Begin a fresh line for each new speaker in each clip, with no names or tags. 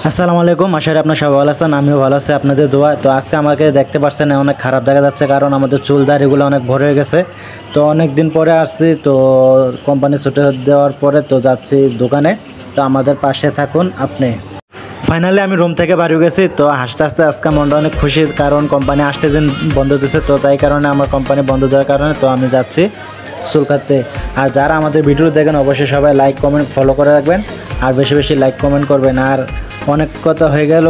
আসসালামু আলাইকুম, আশা করি আপনারা সবাই ভালো আছেন। আমিও ভালো আছি আপনাদের দোয়া। তো আজকে আমাকে দেখতে পাচ্ছেন অনেক খারাপ দেখা যাচ্ছে, কারণ আমাদের চুল দাড়িগুলো অনেক ভরে হয়ে গেছে। তো অনেক দিন পরে আসছি, তো কোম্পানি ছুটি দেওয়ার পরে তো যাচ্ছি দোকানে। তো আমাদের পাশে থাকুন আপনি। ফাইনালি আমি রুম থেকে বাড়ি গেছি। তো হাসতে হাসতে আজকে মনটা অনেক খুশি, কারণ কোম্পানি 8 দিন বন্ধ দিয়েছে। তো তাই কারণে আমার কোম্পানি বন্ধ দেওয়ার কারণে তো আমি যাচ্ছি চুল কাটতে। আর যারা আমাদের ভিডিও দেখেন অবশ্যই সবাই লাইক কমেন্ট ফলো করে রাখবেন, আর বেশি বেশি লাইক কমেন্ট করবেন। আর অনেক কথা হয়ে গেল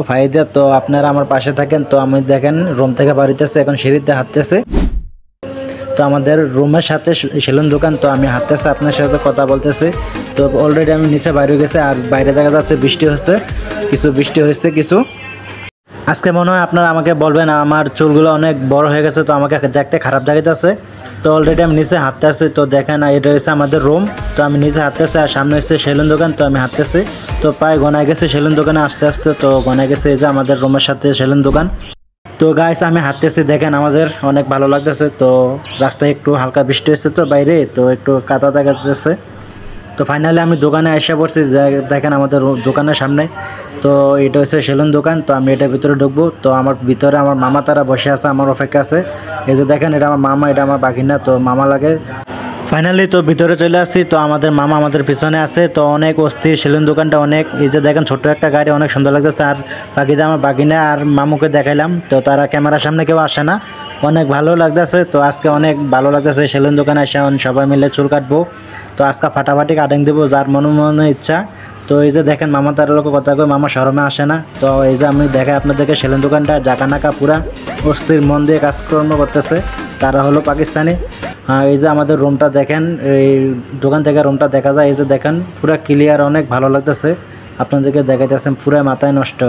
ফাইদা, তো আপনারা আমার পাশে থাকেন। তো আমি দেখেন রুম থেকে বাড়িতেছে, এখন সিঁড়িতে হাঁটতেছে। তো আমাদের রুমের সাথে সেলুন দোকান, তো আমি হাঁটতেছে আপনার সাথে কথা বলতেছি। তো অলরেডি আমি নিচে বাইরে গেছে, আর বাইরে দেখা যাচ্ছে বৃষ্টি হচ্ছে, বৃষ্টি হয়েছে কিছু। আজকে মনে হয় আপনারা আমাকে বলবেন আমার চুলগুলো অনেক বড় হয়ে গেছে, তো আমাকে দেখতে খারাপ দেখাইতেছে। তো অলরেডি আমি নিচে হাঁটতে আসছি। তো দেখেন এটা হচ্ছে আমাদের রুম। তো আমি নিচে হাঁটতেছি, আর সামনে হচ্ছে সেলুন দোকান। তো আমি হাঁটতেছি, তো প্রায় গনায় গেছে সেলুন দোকানে আসতে আসতে। তো গনায় গেছে এই যে আমাদের রুমের সাথে সেলুন দোকান। তো গাইস আমি হাঁটতেছি, দেখেন আমাদের অনেক ভালো লাগতেছে। তো রাস্তায় একটু হালকা বৃষ্টি হচ্ছে, তো বাইরে তো একটু কাদা দেখাতেছে। তো ফাইনালি আমি দোকানে এসে পড়ছি, দেখেন আমাদের দোকানের সামনে। তো এটা হচ্ছে সেলুন দোকান। তো আমি এটার ভিতরে ঢুকবো। তো আমার ভিতরে আমার মামা তারা বসে আছে, আমার অপেক্ষা আছে। এই যে দেখেন এটা আমার মামা, এটা আমার বাগিনা, তো মামা লাগে। ফাইনালি তো ভিতরে চলে আসছি। তো আমাদের মামা আমাদের পিছনে আছে। তো অনেক অস্থির সেলুন দোকানটা অনেক। এই যে দেখেন ছোট্ট একটা গাড়ি, অনেক সুন্দর লাগতেছে। আর বাকিটা আমার বাগিনা আর মামুকে দেখাইলাম। তো তারা ক্যামেরার সামনে কেউ আসে না, অনেক ভালো লাগতেছে। তো আজকে অনেক ভালো লাগতেছে সেলুন দোকানে এসে সবাই মিলে চুল কাটবো। তো আজকে ফাটাফাটি কাটিং দেবো যার মনে ইচ্ছা। তো এই যে দেখেন মামা তার লোক কথা কই, মামা শরমে আসে না। তো এই যে আমি দেখাই আপনাদেরকে সেলুন দোকানটা, জাকানাকা পুরা অস্থির মন দিয়ে কাজকর্ম করতেছে। তারা হলো পাকিস্তানি। এই যে আমাদের রুমটা দেখেন, এই দোকান থেকে রুমটা দেখা যায়। এই যে দেখেন পুরা ক্লিয়ার, অনেক ভালো লাগতেছে। আপনাদেরকে দেখাইতেছেন পুরা মাথায় নষ্ট।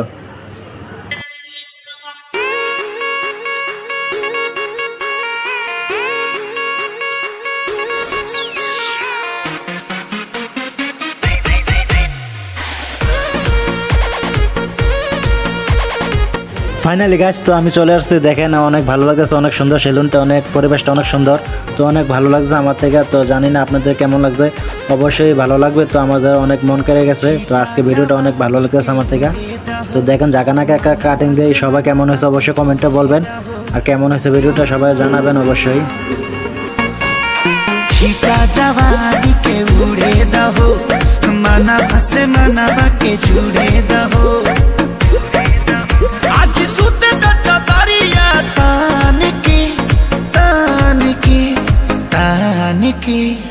ফাইনালি গাইস তো আমি চলে আসছি, দেখেন অনেক ভালো লাগছে, অনেক সুন্দর সেলুনটা, অনেক পরিবেশটা অনেক সুন্দর। তো অনেক ভালো লাগছে আমার থেকে। তো জানি না আপনাদের কেমন লাগছে, অবশ্যই ভালো লাগবে। তো আমাদের অনেক মন কেড়ে গেছে। তো আজকে ভিডিওটা অনেক ভালো লাগছে আমার থেকে। তো দেখেন জাকানাকে একটা কাটিং দিয়ে সবাই কেমন হয়েছে অবশ্যই কমেন্টে বলবেন, আর কেমন হয়েছে ভিডিওটা সবাই জানাবেন অবশ্যই।
Nikki